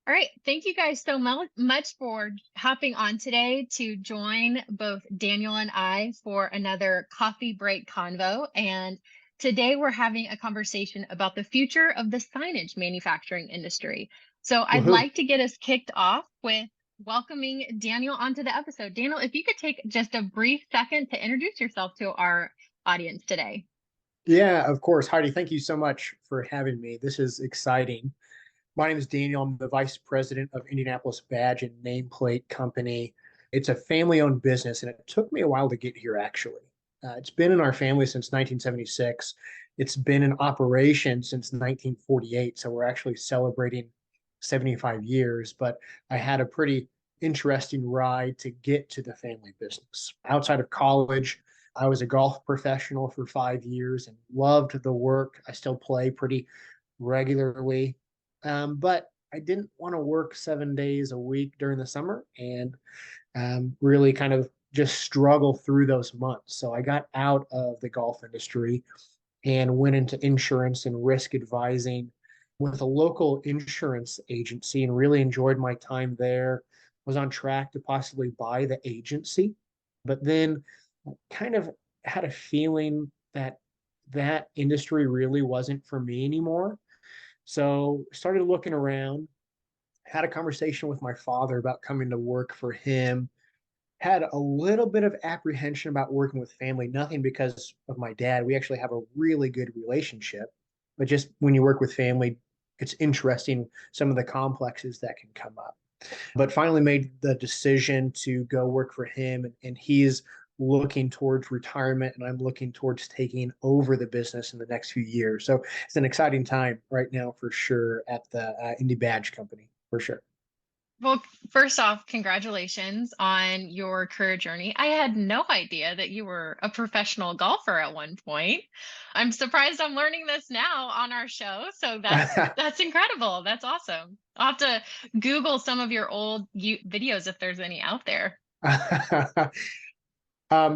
All right. Thank you guys so much for hopping on today to join both Daniel and I for another coffee break convo. And today we're having a conversation about the future of the signage manufacturing industry. So I'd Woohoo. like to get us kicked off with welcoming Daniel onto the episode. Daniel, if you could take just a brief second to introduce yourself to our audience today. Yeah, of course. Heidi, thank you so much for having me. This is exciting. My name is Daniel. I'm the vice president of Indianapolis Badge and Nameplate Company. It's a family owned business, and it took me a while to get here, actually. It's been in our family since 1976. It's been in operation since 1948. So we're actually celebrating 75 years, but I had a pretty interesting ride to get to the family business. Outside of college, I was a golf professional for 5 years and loved the work. I still play pretty regularly, but I didn't want to work 7 days a week during the summer and really kind of just struggle through those months. So I got out of the golf industry and went into insurance and risk advising with a local insurance agency and really enjoyed my time there. Was on track to possibly buy the agency, but then kind of had a feeling that that industry really wasn't for me anymore. So started looking around, had a conversation with my father about coming to work for him. Had a little bit of apprehension about working with family, nothing because of my dad. We actually have a really good relationship, but just when you work with family, it's interesting some of the complexes that can come up. But finally made the decision to go work for him, and he's looking towards retirement, and I'm looking towards taking over the business in the next few years. So it's an exciting time right now for sure at the Indie Badge Company for sure. Well, first off, congratulations on your career journey. I had no idea that you were a professional golfer at one point. I'm surprised I'm learning this now on our show. So that's incredible. That's awesome. I'll have to Google some of your old videos if there's any out there.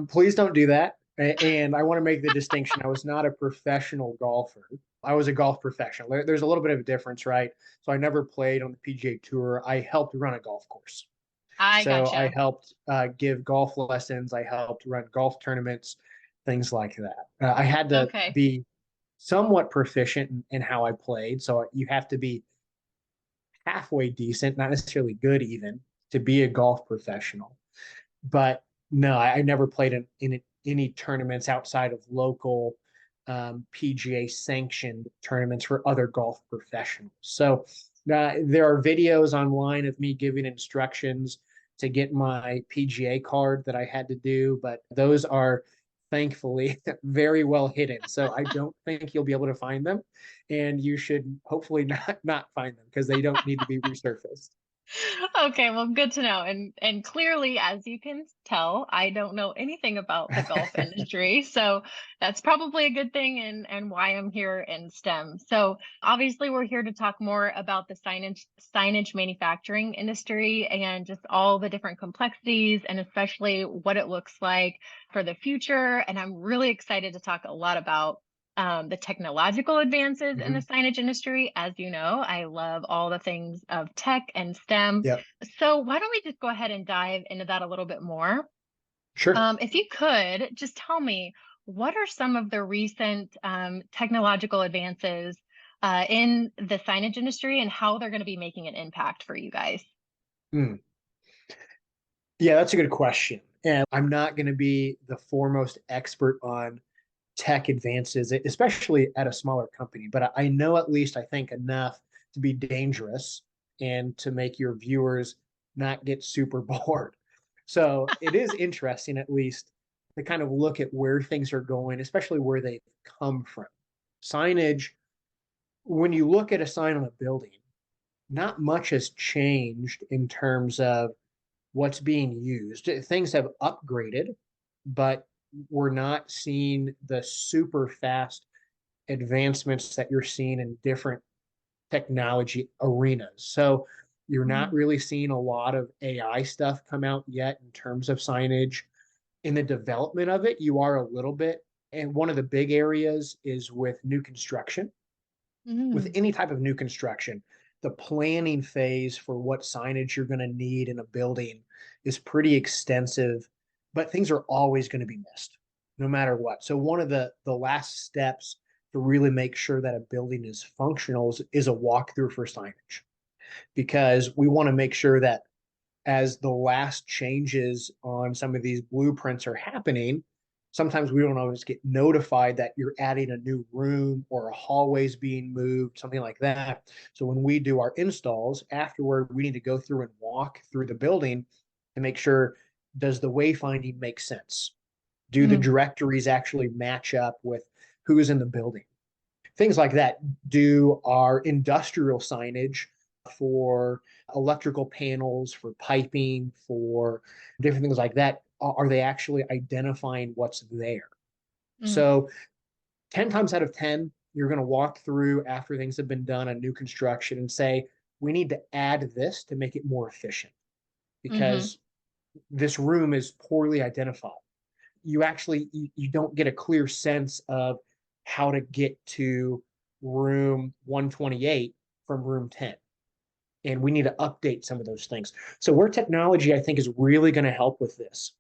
Please don't do that. And I want to make the distinction. I was not a professional golfer. I was a golf professional. There's a little bit of a difference, right? So I never played on the PGA Tour. I helped run a golf course. I So I gotcha. helped give golf lessons. I helped run golf tournaments, things like that. I had to Okay. be somewhat proficient in how I played. So you have to be halfway decent, not necessarily good even, to be a golf professional. But no, I never played in any tournaments outside of local PGA sanctioned tournaments for other golf professionals. So there are videos online of me giving instructions to get my PGA card that I had to do, but those are thankfully very well hidden. So I don't think you'll be able to find them, and you should hopefully not find them because they don't need to be resurfaced. Okay, well, good to know. And clearly, as you can tell, I don't know anything about the golf industry. So that's probably a good thing and why I'm here in STEM. So obviously we're here to talk more about the signage manufacturing industry and just all the different complexities and especially what it looks like for the future. And I'm really excited to talk a lot about the technological advances in the Mhm. signage industry. As you know, I love all the things of tech and STEM. Yeah, So why don't we just go ahead and dive into that a little bit more? sure. If you could just tell me, what are some of the recent technological advances in the signage industry and how they're going to be making an impact for you guys? Mm. Yeah, that's a good question. And I'm not going to be the foremost expert on tech advances, especially at a smaller company, but I know at least I think enough to be dangerous and to make your viewers not get super bored. So it is interesting, at least, to kind of look at where things are going, especially where they come from. Signage, when you look at a sign on a building, not much has changed in terms of what's being used. Things have upgraded, but we're not seeing the super fast advancements that you're seeing in different technology arenas. So you're not Mhm. really seeing a lot of AI stuff come out yet in terms of signage. In the development of it, you are a little bit. And one of the big areas is with new construction. With Mm. any type of new construction, the planning phase for what signage you're going to need in a building is pretty extensive, but things are always going to be missed no matter what. So one of the last steps to really make sure that a building is functional is a walkthrough for signage, because we want to make sure that as the last changes on some of these blueprints are happening, sometimes we don't always get notified that you're adding a new room or a hallway's being moved, something like that. So when we do our installs, afterward, we need to go through and walk through the building to make sure, does the wayfinding make sense? Do the Mm, directories actually match up with who's in the building? Things like that. Do our industrial signage for electrical panels, for piping, for different things like that, are they actually identifying what's there? mm, So 10 times out of 10, you're going to walk through after things have been done on new construction and say, we need to add this to make it more efficient mm-hmm, because this room is poorly identified. You don't get a clear sense of how to get to room 128 from room 10, and we need to update some of those things. So where technology I think is really going to help with this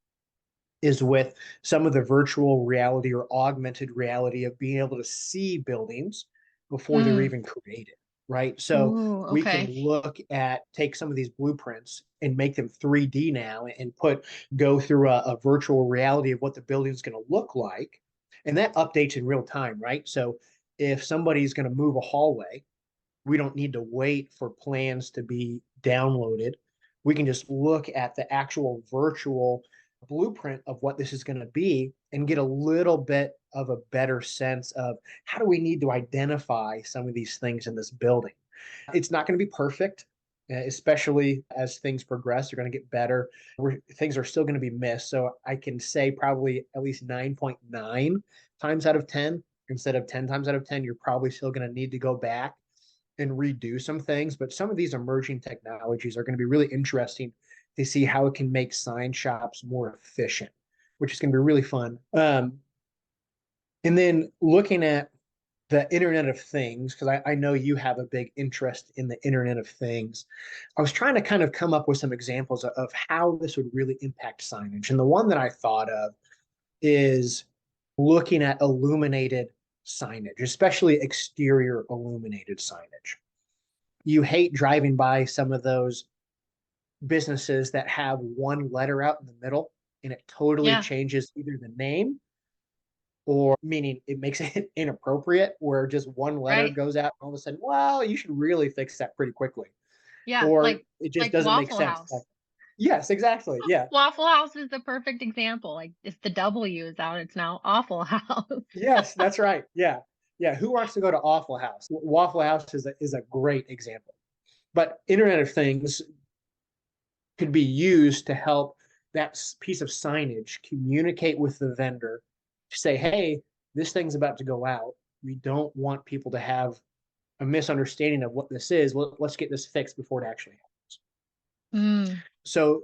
is with some of the virtual reality or augmented reality of being able to see buildings before they're mm. even created, right? So Ooh, we can okay. take some of these blueprints and make them 3D now and go through a virtual reality of what the building is going to look like. And that updates in real time, right? So if somebody's going to move a hallway, we don't need to wait for plans to be downloaded. We can just look at the actual virtual blueprint of what this is going to be and get a little bit of a better sense of how do we need to identify some of these things in this building. It's not going to be perfect, especially as things progress. They're going to get better. Things are still going to be missed. So I can say probably at least 9.9 times out of 10, instead of 10 times out of 10, you're probably still going to need to go back and redo some things. But some of these emerging technologies are going to be really interesting to see how it can make sign shops more efficient, which is going to be really fun. And then looking at the Internet of Things, because I know you have a big interest in the Internet of Things. I was trying to kind of come up with some examples of how this would really impact signage. And the one that I thought of is looking at illuminated signage, especially exterior illuminated signage. You hate driving by some of those businesses that have one letter out in the middle and it totally Yeah, changes either the name, or meaning it makes it inappropriate, where just one letter right. goes out and all of a sudden, well, you should really fix that pretty quickly. Yeah, Or it just like doesn't make Waffle sense. House. Yes, exactly. Yeah. Waffle House is the perfect example. Like if the W is out, it's now Awful House. Yes, that's right. Yeah. Yeah. Who wants to go to Awful House? Waffle House is a great example. But Internet of Things could be used to help that piece of signage communicate with the vendor to say, hey, this thing's about to go out. We don't want people to have a misunderstanding of what this is. Let's get this fixed before it actually happens. Mm, So,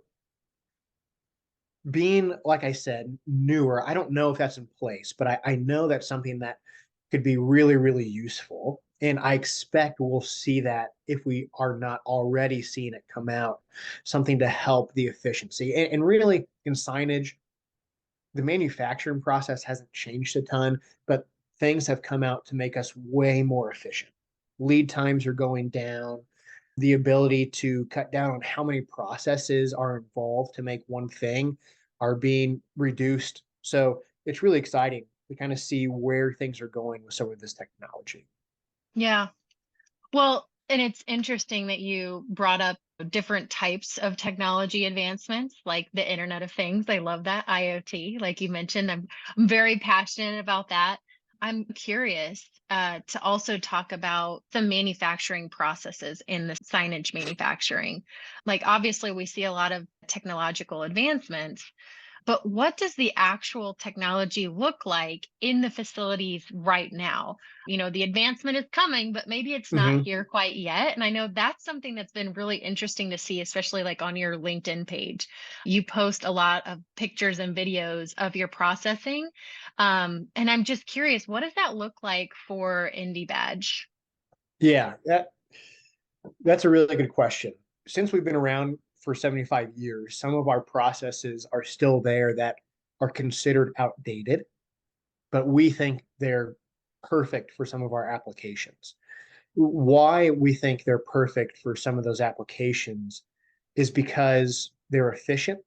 being, like I said, newer, I don't know if that's in place, but I know that's something that could be really, really useful. And I expect we'll see that, if we are not already seeing it come out, something to help the efficiency. And really, in signage, the manufacturing process hasn't changed a ton, but things have come out to make us way more efficient. Lead times are going down. The ability to cut down on how many processes are involved to make one thing are being reduced. So it's really exciting to kind of see where things are going with some of this technology. yeah. Well, and it's interesting that you brought up different types of technology advancements, like the Internet of Things. I love that IoT, like you mentioned. I'm very passionate about that. I'm curious to also talk about the manufacturing processes in the signage manufacturing. Like, obviously, we see a lot of technological advancements, but what does the actual technology look like in the facilities right now? The advancement is coming, but maybe it's not Mm-hmm. here quite yet. And I know that's something that's been really interesting to see, especially like on your LinkedIn page. You post a lot of pictures and videos of your processing. And I'm just curious, what does that look like for Indie Badge? Yeah, That's a really good question. Since we've been around for 75 years, some of our processes are still there that are considered outdated, but we think they're perfect for some of our applications. Why we think they're perfect for some of those applications is because they're efficient,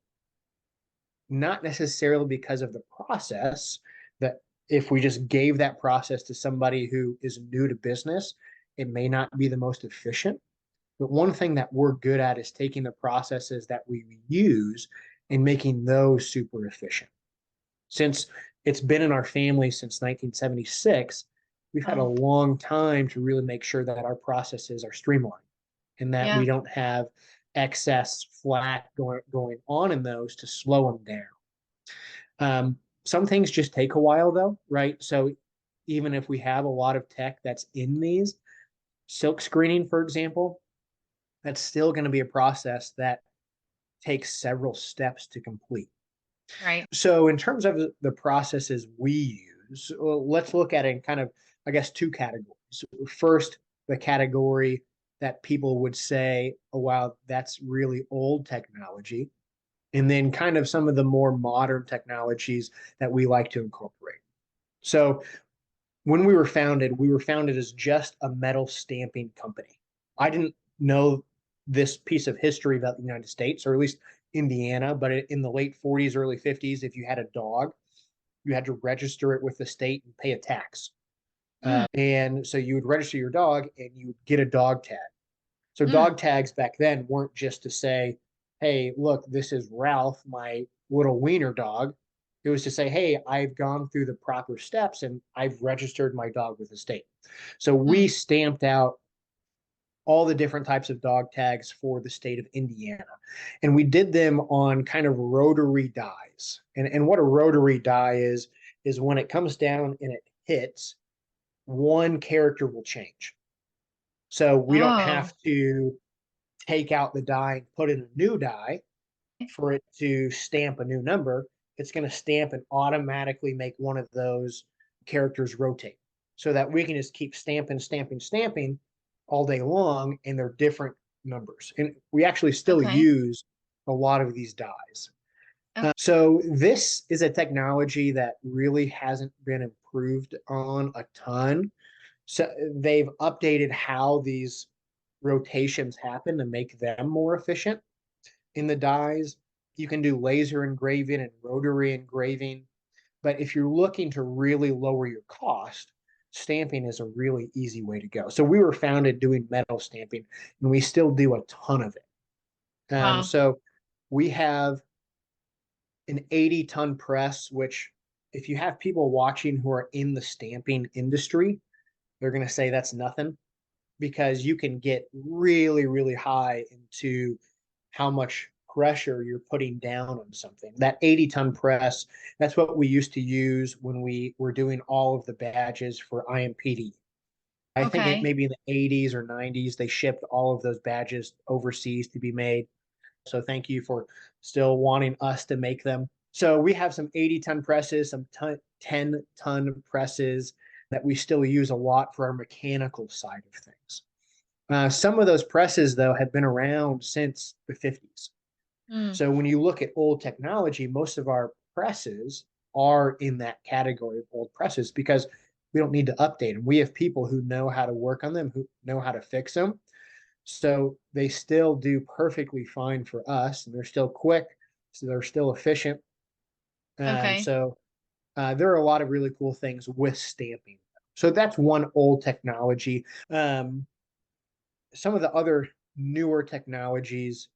not necessarily because of the process. That if we just gave that process to somebody who is new to business, it may not be the most efficient. But one thing that we're good at is taking the processes that we use and making those super efficient. Since it's been in our family since 1976, we've had a Oh, long time to really make sure that our processes are streamlined and that we yeah. don't have excess flat going on in those to slow them down. Some things just take a while though, right? So even if we have a lot of tech that's in these, silk screening, for example, that's still going to be a process that takes several steps to complete. Right. So, in terms of the processes we use, well, let's look at it in kind of, I guess, two categories. First, the category that people would say, oh, wow, that's really old technology. And then kind of some of the more modern technologies that we like to incorporate. So, when we were founded as just a metal stamping company. I didn't know this piece of history about the United States, or at least Indiana, but in the late 40s, early 50s, if you had a dog, you had to register it with the state and pay a tax. Mm, And so you would register your dog and you would get a dog tag. So mm. dog tags back then weren't just to say, hey, look, this is Ralph, my little wiener dog. It was to say, hey, I've gone through the proper steps and I've registered my dog with the state. So we Mm. stamped out all the different types of dog tags for the state of Indiana. And we did them on kind of rotary dies. And what a rotary die is when it comes down and it hits, one character will change. So we don't Oh, have to take out the die and put in a new die for it to stamp a new number. It's going to stamp and automatically make one of those characters rotate so that we can just keep stamping, stamping, stamping all day long, and they're different numbers. And we actually still okay. use a lot of these dies. Oh, So this is a technology that really hasn't been improved on a ton. So they've updated how these rotations happen to make them more efficient in the dies. You can do laser engraving and rotary engraving. But if you're looking to really lower your cost, stamping is a really easy way to go. So we were founded doing metal stamping, and we still do a ton of it. wow. So we have an 80-ton press, which if you have people watching who are in the stamping industry, they're going to say that's nothing because you can get really, really high into how much pressure you're putting down on something. That 80-ton press, that's what we used to use when we were doing all of the badges for IMPD. I think it Okay. maybe in the 80s or 90s, they shipped all of those badges overseas to be made. So thank you for still wanting us to make them. So we have some 80-ton presses, some 10-ton presses that we still use a lot for our mechanical side of things. Some of those presses, though, have been around since the 50s. Mm, So when you look at old technology, most of our presses are in that category of old presses because we don't need to update them. We have people who know how to work on them, who know how to fix them. So they still do perfectly fine for us, and they're still quick, so they're still efficient. okay. There are a lot of really cool things with stamping. So that's one old technology. Some of the other newer technologies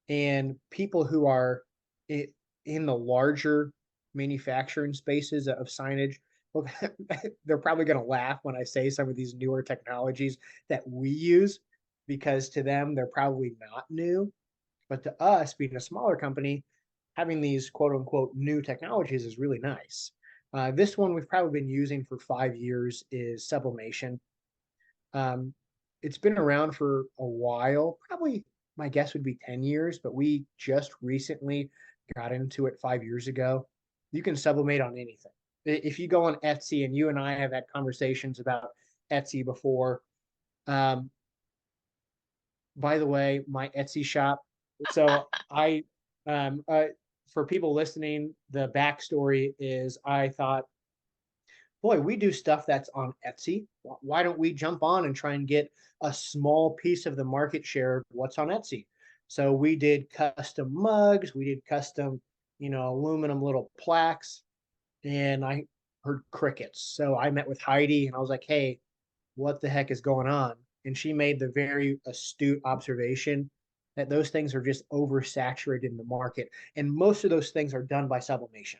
and people who are in the larger manufacturing spaces of signage, well, they're probably going to laugh when I say some of these newer technologies that we use because to them they're probably not new, but to us being a smaller company, having these quote unquote new technologies is really nice. This one we've probably been using for 5 years is sublimation. um, it's been around for a while. Probably my guess would be 10 years, but we just recently got into it 5 years ago. You can sublimate on anything. If you go on Etsy, and you and I have had conversations about Etsy before, um, by the way, my Etsy shop. So um, uh, for people listening, the backstory is I thought, boy, we do stuff that's on Etsy. Why don't we jump on and try and get a small piece of the market share of what's on Etsy? So we did custom mugs, we did custom, aluminum little plaques, and I heard crickets. So I met with Heidi and I was like, hey, what the heck is going on? And she made the very astute observation that those things are just oversaturated in the market. And most of those things are done by sublimation.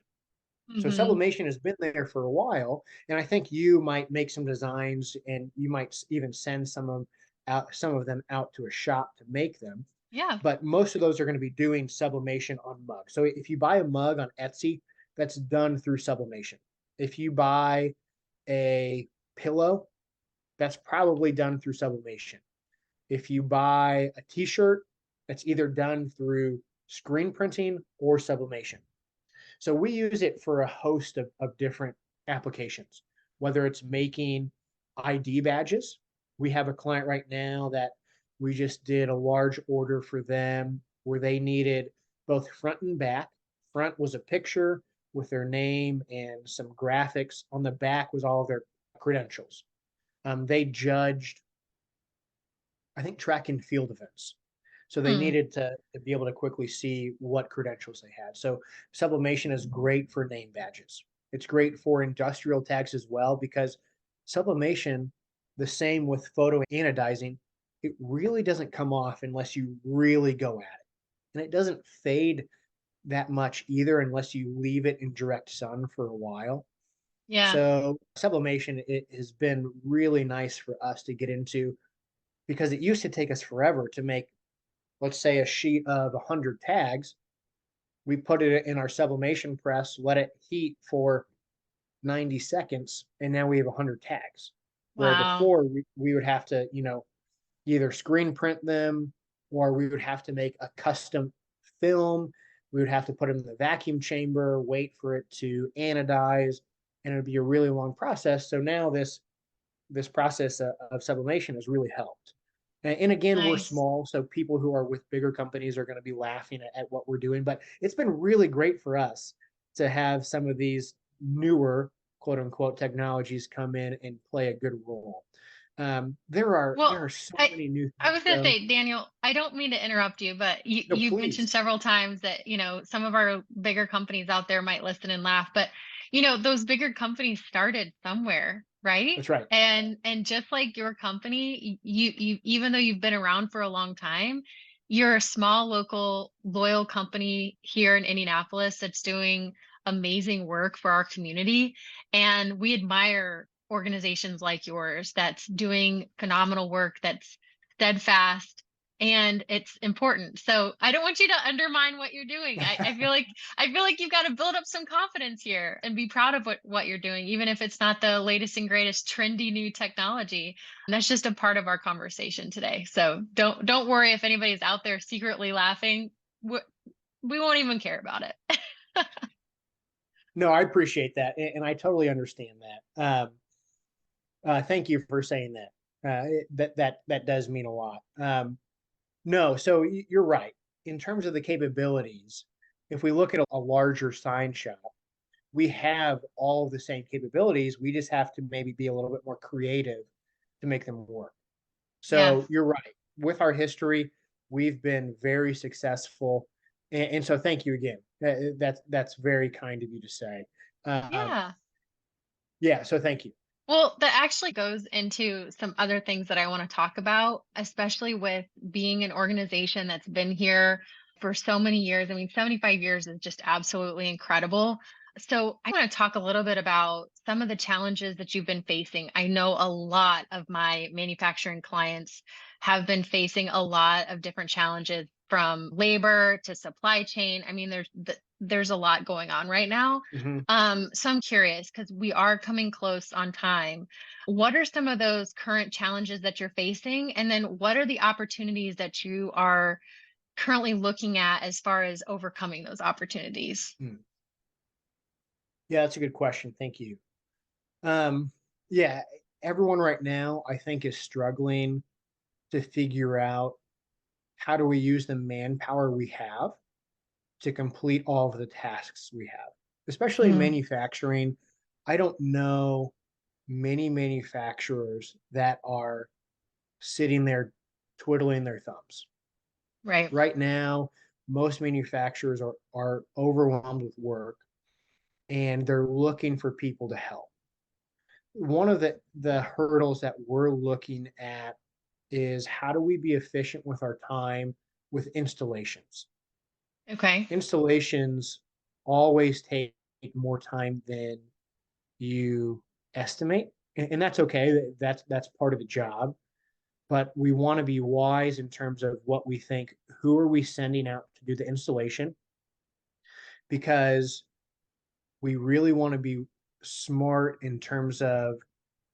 So Hmm. sublimation has been there for a while, and I think you might make some designs, and you might even send some of them out to a shop to make them. Yeah. But most of those are going to be doing sublimation on mugs. So if you buy a mug on Etsy, that's done through sublimation. If you buy a pillow, that's probably done through sublimation. If you buy a T-shirt, that's either done through screen printing or sublimation. So we use it for a host of different applications, whether it's making ID badges. We have a client right now that we just did a large order for them where they needed both front and back. Front was a picture with their name and some graphics. On the back was all of their credentials. They judged, I think, track and field events. So they Hmm. needed to be able to quickly see what credentials they had. So sublimation is great for name badges. It's great for industrial tags as well because sublimation, the same with photo anodizing, it really doesn't come off unless you really go at it. And it doesn't fade that much either unless you leave it in direct sun for a while. Yeah. So sublimation, it has been really nice for us to get into because it used to take us forever to make, let's say, a sheet of 100 tags. We put it in our sublimation press, let it heat for 90 seconds, and now we have 100 tags. Where Wow. before we would have to, either screen print them or we would have to make a custom film. We would have to put them in the vacuum chamber, wait for it to anodize, and it would be a really long process. So now this process of sublimation has really helped. And again, we're Nice. small, so people who are with bigger companies are going to be laughing at what we're doing. But it's been really great for us to have some of these newer quote unquote technologies come in and play a good role. There Well, are so I many new I things was gonna though. say, Daniel, I don't mean to interrupt you, but No, you've mentioned please. several times that, some of our bigger companies out there might listen and laugh, but those bigger companies started somewhere, right? That's right. And just like your company, you even though you've been around for a long time, you're a small local loyal company here in Indianapolis that's doing amazing work for our community. And we admire organizations like yours that's doing phenomenal work, that's steadfast, and it's important. So I don't want you to undermine what you're doing. I feel like you've got to build up some confidence here and be proud of what you're doing, even if it's not the latest and greatest trendy new technology. And that's just a part of our conversation today. So don't worry if anybody's out there secretly laughing. We won't even care about it. No, I appreciate that, and I totally understand that. Thank you for saying that. That does mean a lot. No, so you're right. In terms of the capabilities, if we look at a larger sign shop, we have all of the same capabilities. We just have to maybe be a little bit more creative to make them work. Yeah. So you're right. With our history, we've been very successful, and so thank you again. That's very kind of you to say. Um, Yeah. yeah, so thank you. Well, that actually goes into some other things that I want to talk about, especially with being an organization that's been here for so many years. I mean, 75 years is just absolutely incredible. So, I want to talk a little bit about some of the challenges that you've been facing. I know a lot of my manufacturing clients have been facing a lot of different challenges from labor to supply chain. I mean, there's a lot going on right now. Mhm. So I'm curious because we are coming close on time. What are some of those current challenges that you're facing? And then what are the opportunities that you are currently looking at as far as overcoming those opportunities? Mm. Yeah, that's a good question. Thank you. Um, yeah, everyone right now, I think, is struggling to figure out. how do we use the manpower we have to complete all of the tasks we have, especially in Mm, manufacturing. I don't know many manufacturers that are sitting there twiddling their thumbs. right. Right now, most manufacturers are overwhelmed with work and they're looking for people to help. One of the hurdles that we're looking at is how do we be efficient with our time with installations. Okay. Installations always take more time than you estimate, and that's okay. That's part of the job. But we want to be wise in terms of what we think. Who are we sending out to do the installation? Because we really want to be smart in terms of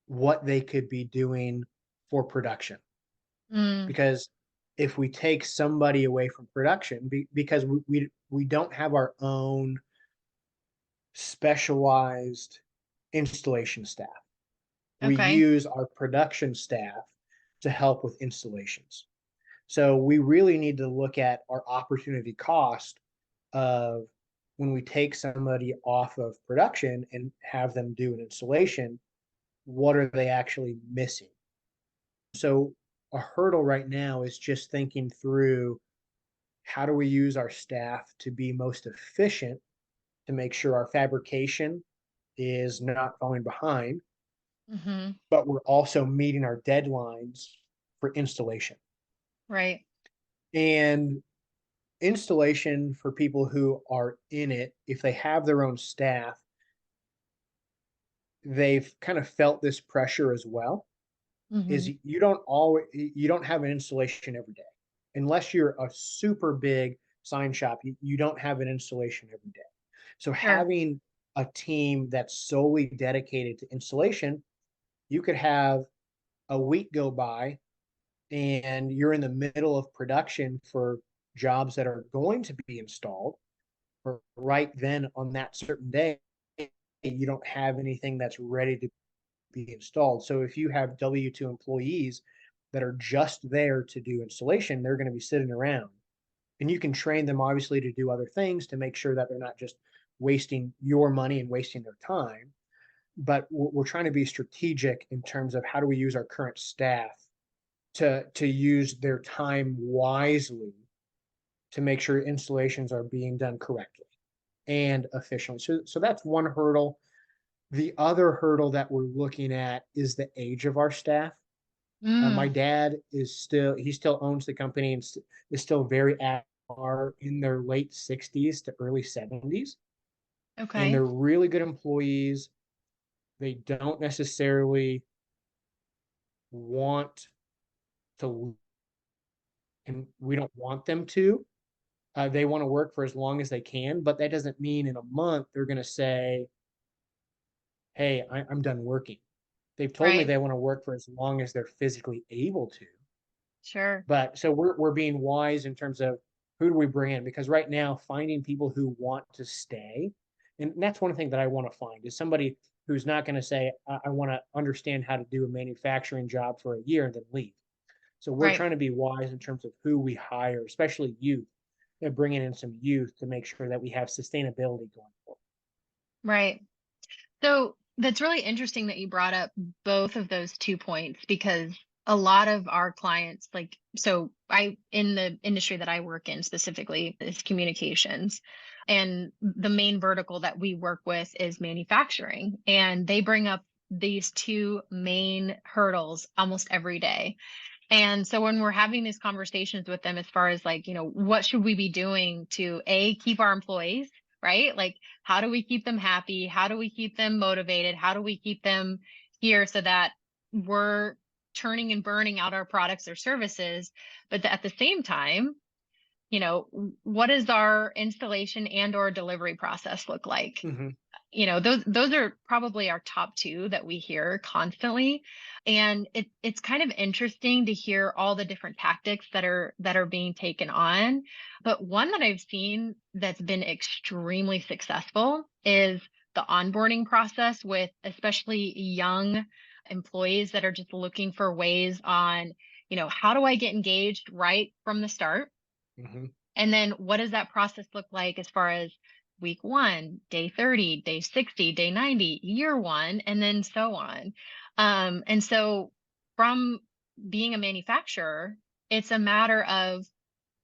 what they could be doing for production. Mm, Because if we take somebody away from production, because we don't have our own specialized installation staff. We okay. use our production staff to help with installations. So we really need to look at our opportunity cost of when we take somebody off of production and have them do an installation, what are they actually missing? So a hurdle right now is just thinking through how do we use our staff to be most efficient to make sure our fabrication is not falling behind, Hmm. but we're also meeting our deadlines for installation. Right. And installation for people who are in it, if they have their own staff, they've kind of felt this pressure as well. Is Hmm. you don't have an installation every day. Unless you're a super big sign shop, you don't have an installation every day. So Sure. having a team that's solely dedicated to installation, you could have a week go by and you're in the middle of production for jobs that are going to be installed, or right then on that certain day, you don't have anything that's ready to be installed. So if you have W-2 employees that are just there to do installation, they're going to be sitting around. And you can train them obviously to do other things to make sure that they're not just wasting your money and wasting their time. But we're trying to be strategic in terms of how do we use our current staff to use their time wisely to make sure installations are being done correctly and efficiently. So that's one hurdle. The other hurdle that we're looking at is the age of our staff. My Mm, dad he still owns the company and is still very active, are in their late 60s to early 70s, and okay. they're really good employees. They don't necessarily want to, and we don't want them to. They want to work for as long as they can, but that doesn't mean in a month they're going to say, "Hey, I'm done working." They've told me Right. they want to work for as long as they're physically able to. Sure. But so we're being wise in terms of who do we bring in, because right now finding people who want to stay, and that's one thing that I want to find is somebody who's not going to say I want to understand how to do a manufacturing job for a year and then leave. So we're Right. trying to be wise in terms of who we hire, especially youth, and bringing in some youth to make sure that we have sustainability going forward. Right. So that's really interesting that you brought up both of those 2 points because a lot of our clients, like, so I, in the industry that I work in specifically, is communications. And the main vertical that we work with is manufacturing. And they bring up these two main hurdles almost every day. And so when we're having these conversations with them as far as like, what should we be doing to keep our employees, right? Like, how do we keep them happy? How do we keep them motivated? How do we keep them here so that we're turning and burning out our products or services? But at the same time, what does our installation and or delivery process look like? Hmm. Those are probably our top two that we hear constantly. And it's kind of interesting to hear all the different tactics that are being taken on. But one that I've seen that's been extremely successful is the onboarding process with especially young employees that are just looking for ways on how do I get engaged right from the start? Hmm. And then what does that process look like as far as week 1, day 30, day 60, day 90, year 1, and then so on. And so from being a manufacturer, it's a matter of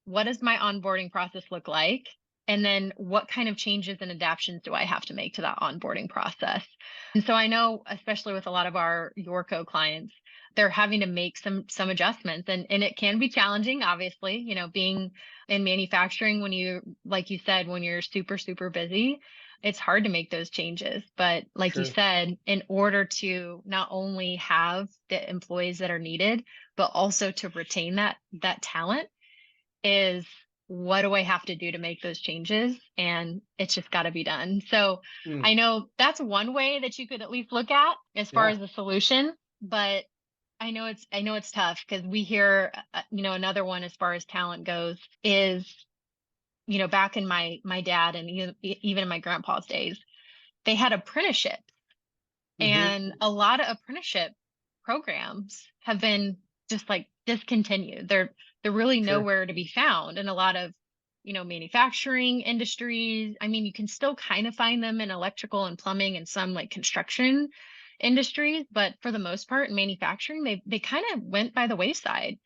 what does my onboarding process look like? And then what kind of changes and adaptations do I have to make to that onboarding process? And so I know, especially with a lot of our Yorko clients, they're having to make some adjustments, and it can be challenging, obviously, being in manufacturing when you, like you said, when you're super, super busy, it's hard to make those changes. But like you Sure. said, in order to not only have the employees that are needed, but also to retain that talent is what do I have to do to make those changes? And it's just got to be done. So Mm, I know that's one way that you could at least look at as far yeah. as a solution, but I know it's tough because we hear another one as far as talent goes is back in my dad and even in my grandpa's days, they had apprenticeships, Hmm. and a lot of apprenticeship programs have been just like discontinued. They're really Sure. nowhere to be found in a lot of, manufacturing industries. I mean, you can still kind of find them in electrical and plumbing and some like construction industries, but for the most part in manufacturing, they kind of went by the wayside.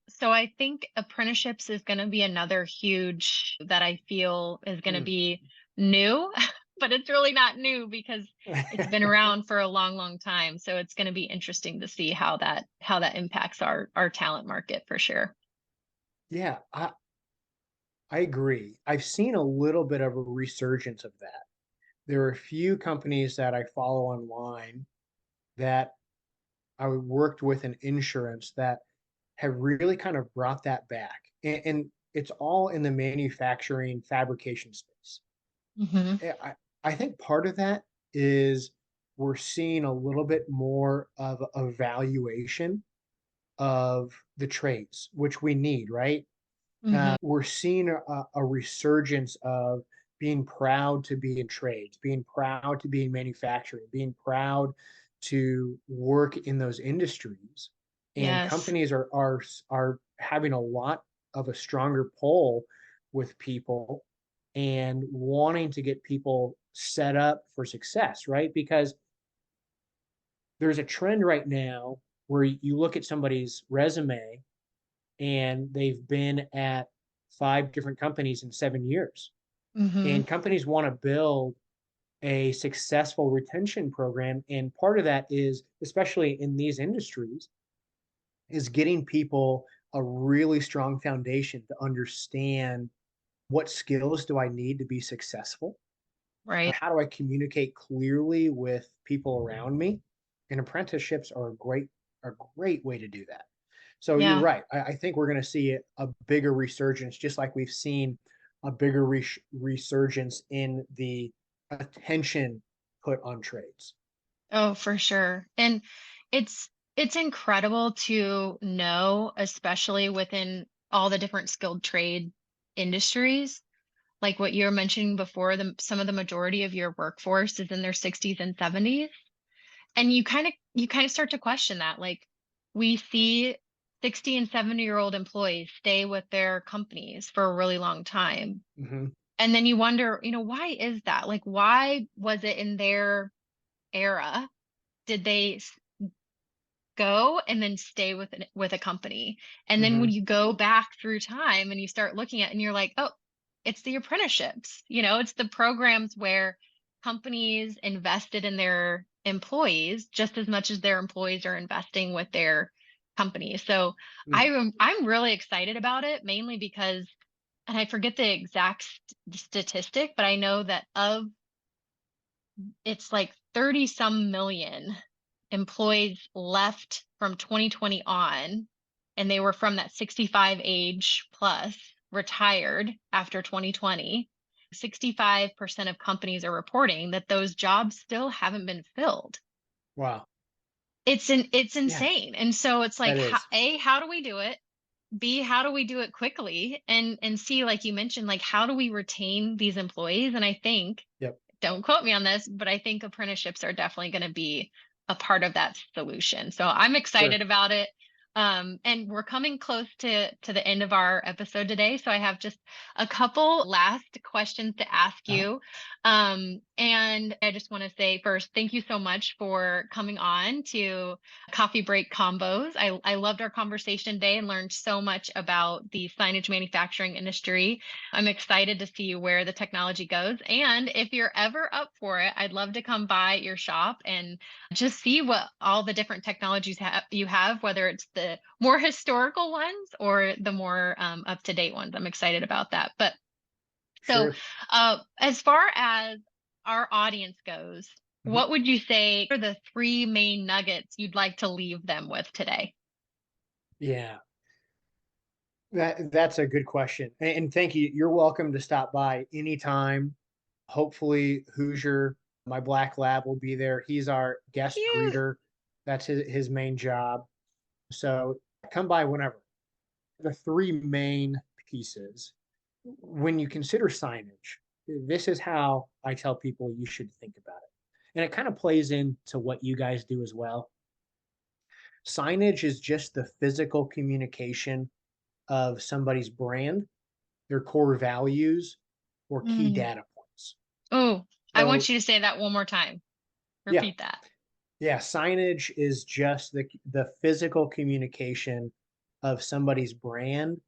So I think apprenticeships is going to be another huge that I feel is going to Mm. be new, but it's really not new because it's been around for a long, long time. So it's going to be interesting to see how that impacts our talent market for sure. Yeah, I agree. I've seen a little bit of a resurgence of that. There are a few companies that I follow online that I worked with in insurance that have really kind of brought that back. And it's all in the manufacturing fabrication space. Hmm. I think part of that is we're seeing a little bit more of a valuation of the trades, which we need, right? Hmm. We're seeing a resurgence of being proud to be in trades, being proud to be in manufacturing, being proud to work in those industries. And Yes. companies are having a lot of a stronger pull with people and wanting to get people set up for success, right? Because there's a trend right now where you look at somebody's resume and they've been at 5 different companies in 7 years. Hmm. And companies want to build a successful retention program. And part of that is, especially in these industries, is getting people a really strong foundation to understand what skills do I need to be successful? Right. How do I communicate clearly with people around me? And apprenticeships are a great way to do that. So you're Yeah. right. I think we're going to see a bigger resurgence, just like we've seen a bigger resurgence in the attention put on trades. Oh, for sure. And it's incredible to know, especially within all the different skilled trade industries, like what you were mentioning before, some of the majority of your workforce is in their 60s and 70s. And you kind of start to question that. Like we see 60 and 70-year-old employees stay with their companies for a really long time. Hmm. And then you wonder, why is that? Like why was it in their era did they go and then stay with a company? And then when Hmm. you go back through time and you start looking at it and you're like, oh, it's the apprenticeships, it's the programs where companies invested in their employees just as much as their employees are investing with their companies. So I'm really excited about it, mainly because, and I forget the exact statistic, but I know that of it's like 30 some million employees left from 2020 on, and they were from that 65 age plus, retired after 2020. 65% of companies are reporting that those jobs still haven't been filled. Wow. It's Yeah, insane. And so it's like, that is. how do we do it? B, how do we do it quickly? And C, like you mentioned, like how do we retain these employees? And I think, Yep. don't quote me on this, but I think apprenticeships are definitely going to be a part of that solution. So I'm excited Sure. about it. And we're coming close to the end of our episode today, so I have just a couple last questions to ask Uh, you. And I just want to say first, thank you so much for coming on to Coffee Break Combos. I loved our conversation today and learned so much about the signage manufacturing industry. I'm excited to see where the technology goes. And if you're ever up for it, I'd love to come by your shop and just see what all the different technologies you have, whether it's the more historical ones or the more up to date ones. I'm excited about that. But so, sure. as far as our audience goes, Mhm. what would you say are the three main nuggets you'd like to leave them with today? Yeah, that's a good question. And thank you. You're welcome to stop by anytime. Hopefully, Hoosier, my black lab, will be there. He's our guest Cute. greeter. That's his main job. So come by whenever. The three main pieces, when you consider signage, this is how I tell people you should think about it. And it kind of plays into what you guys do as well. Signage is just the physical communication of somebody's brand, their core values, or key Mm. data points. Oh, I want So, you to say that one more time. yeah, Repeat that. yeah, signage is just the physical communication of somebody's brand,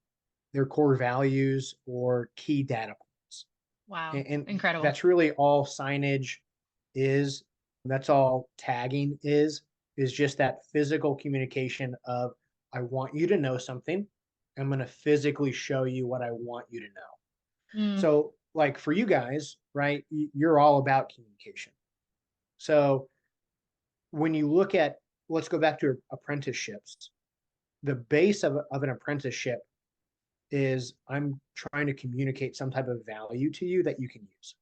their core values, or key data points. Wow. And Incredible. that's really all signage is. That's all tagging is just that physical communication of I want you to know something. I'm going to physically show you what I want you to know. Mm. So, like for you guys, right, you're all about communication. So, when you look at, let's go back to apprenticeships, the base of an apprenticeship is I'm trying to communicate some type of value to you that you can use.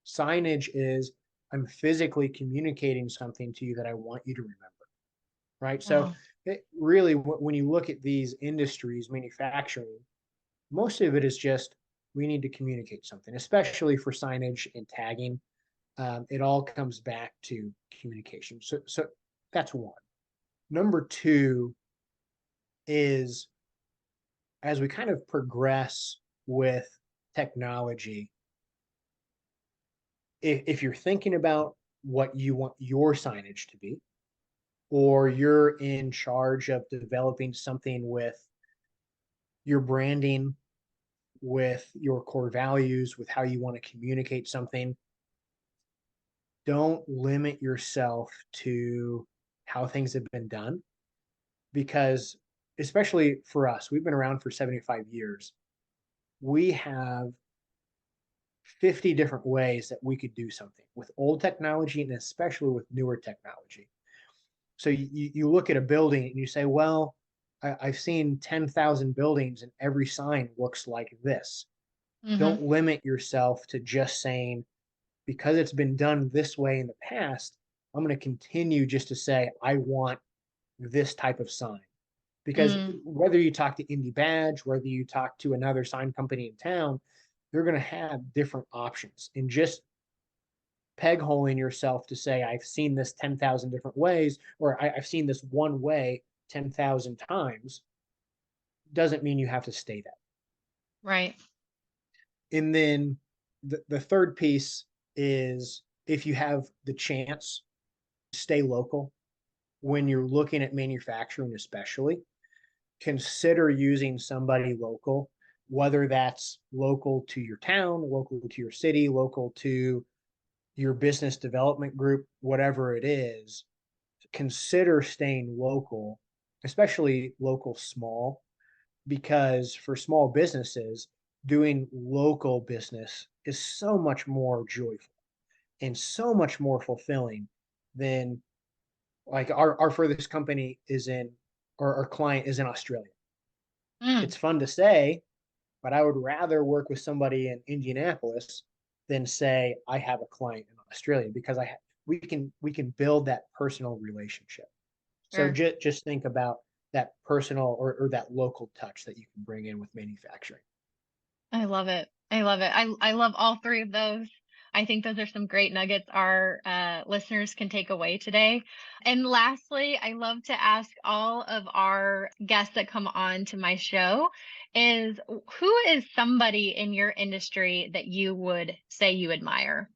Signage is I'm physically communicating something to you that I want you to remember, right? So, Wow. it really, when you look at these industries, manufacturing, most of it is just we need to communicate something, especially for signage and tagging. It all comes back to communication. So that's one. Number two is as we kind of progress with technology, if you're thinking about what you want your signage to be, or you're in charge of developing something with your branding, with your core values, with how you want to communicate something, don't limit yourself to how things have been done because especially for us, we've been around for 75 years. We have 50 different ways that we could do something with old technology and especially with newer technology. So you look at a building and you say, well, I've seen 10,000 buildings and every sign looks like this. Hmm. Don't limit yourself to just saying, because it's been done this way in the past, I'm going to continue just to say, I want this type of sign. Because Mm. whether you talk to Indie Badge, whether you talk to another sign company in town, they're going to have different options. And just peg holing yourself to say, I've seen this 10,000 different ways, or I've seen this one way 10,000 times, doesn't mean you have to stay that. Right. And then the third piece is if you have the chance, stay local when you're looking at manufacturing, especially consider using somebody local, whether that's local to your town, local to your city, local to your business development group, whatever it is. Consider staying local, especially local small, because for small businesses, doing local business is so much more joyful and so much more fulfilling than like our furthest company is in, or our client is in Australia. Mm. It's fun to say, but I would rather work with somebody in Indianapolis than say I have a client in Australia because we can build that personal relationship. So Sure. just think about that personal or that local touch that you can bring in with manufacturing. I love it. I love it. I love all three of those. I think those are some great nuggets our listeners can take away today. And lastly, I love to ask all of our guests that come on to my show is who is somebody in your industry that you would say you admire?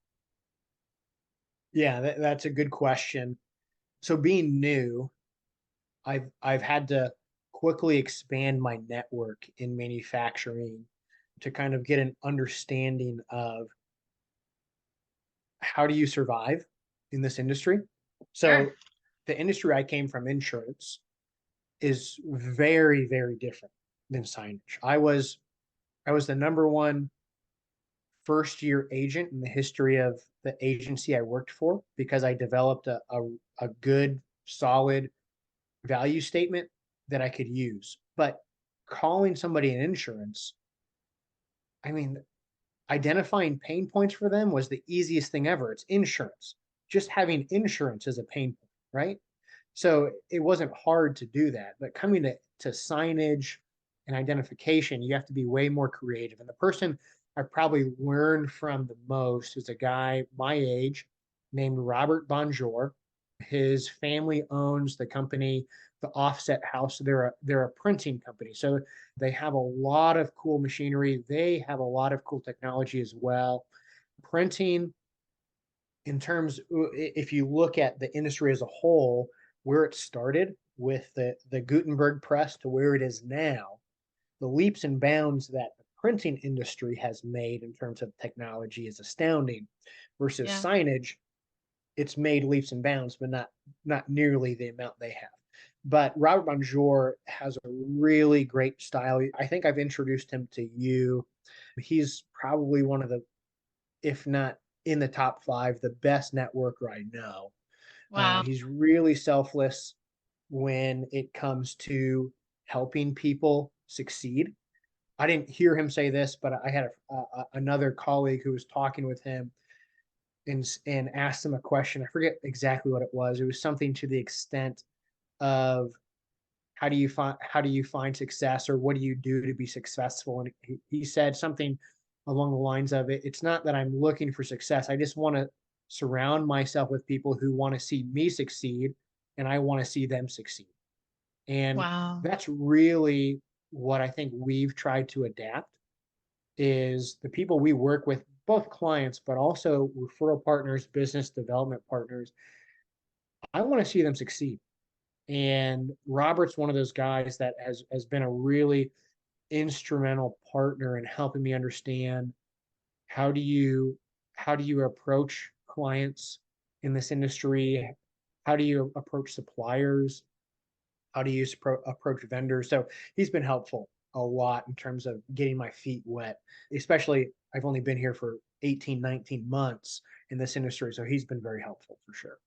Yeah, that's a good question. So being new, I've had to quickly expand my network in manufacturing to kind of get an understanding of how do you survive in this industry. Sure. So the industry I came from, insurance, is very, very different than signage. I was the number one first year agent in the history of the agency I worked for because I developed a good, solid value statement that I could use. But calling somebody in insurance, I mean, identifying pain points for them was the easiest thing ever. It's insurance. Just having insurance is a pain point, right? So it wasn't hard to do that. But coming to signage and identification, you have to be way more creative. And the person I probably learned from the most is a guy my age named Robert Bonjour. His family owns the company, the Offset House. They're a printing company. So they have a lot of cool machinery. They have a lot of cool technology as well. Printing, in terms, if you look at the industry as a whole, where it started with the Gutenberg press to where it is now, the leaps and bounds that the printing industry has made in terms of technology is astounding. Versus Yeah. signage, it's made leaps and bounds, but not nearly the amount they have. But Robert Bonjour has a really great style. I think I've introduced him to you. He's probably one of the, if not in the top five, the best networker I know. Wow. He's really selfless when it comes to helping people succeed. I didn't hear him say this, but I had another colleague who was talking with him and asked him a question. I forget exactly what it was. It was something to the extent of how do you find success, or what do you do to be successful? And he said something along the lines of it's not that I'm looking for success. I just want to surround myself with people who want to see me succeed, and I want to see them succeed. And Wow. that's really what I think we've tried to adapt is the people we work with, both clients, but also referral partners, business development partners. I want to see them succeed. And Robert's one of those guys that has been a really instrumental partner in helping me understand how do you how do you approach clients in this industry? How do you approach suppliers? How do you approach vendors? So he's been helpful a lot in terms of getting my feet wet, especially I've only been here for 18, 19 months in this industry. So he's been very helpful for sure.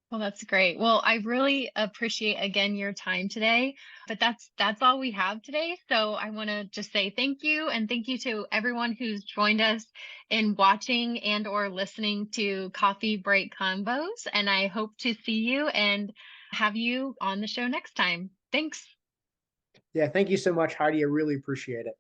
Well, that's great. Well, I really appreciate again your time today, but that's all we have today. So I want to just say thank you and thank you to everyone who's joined us in watching and or listening to Coffee Break Convos. And I hope to see you and have you on the show next time. Thanks. Yeah, thank you so much, Heidi. I really appreciate it.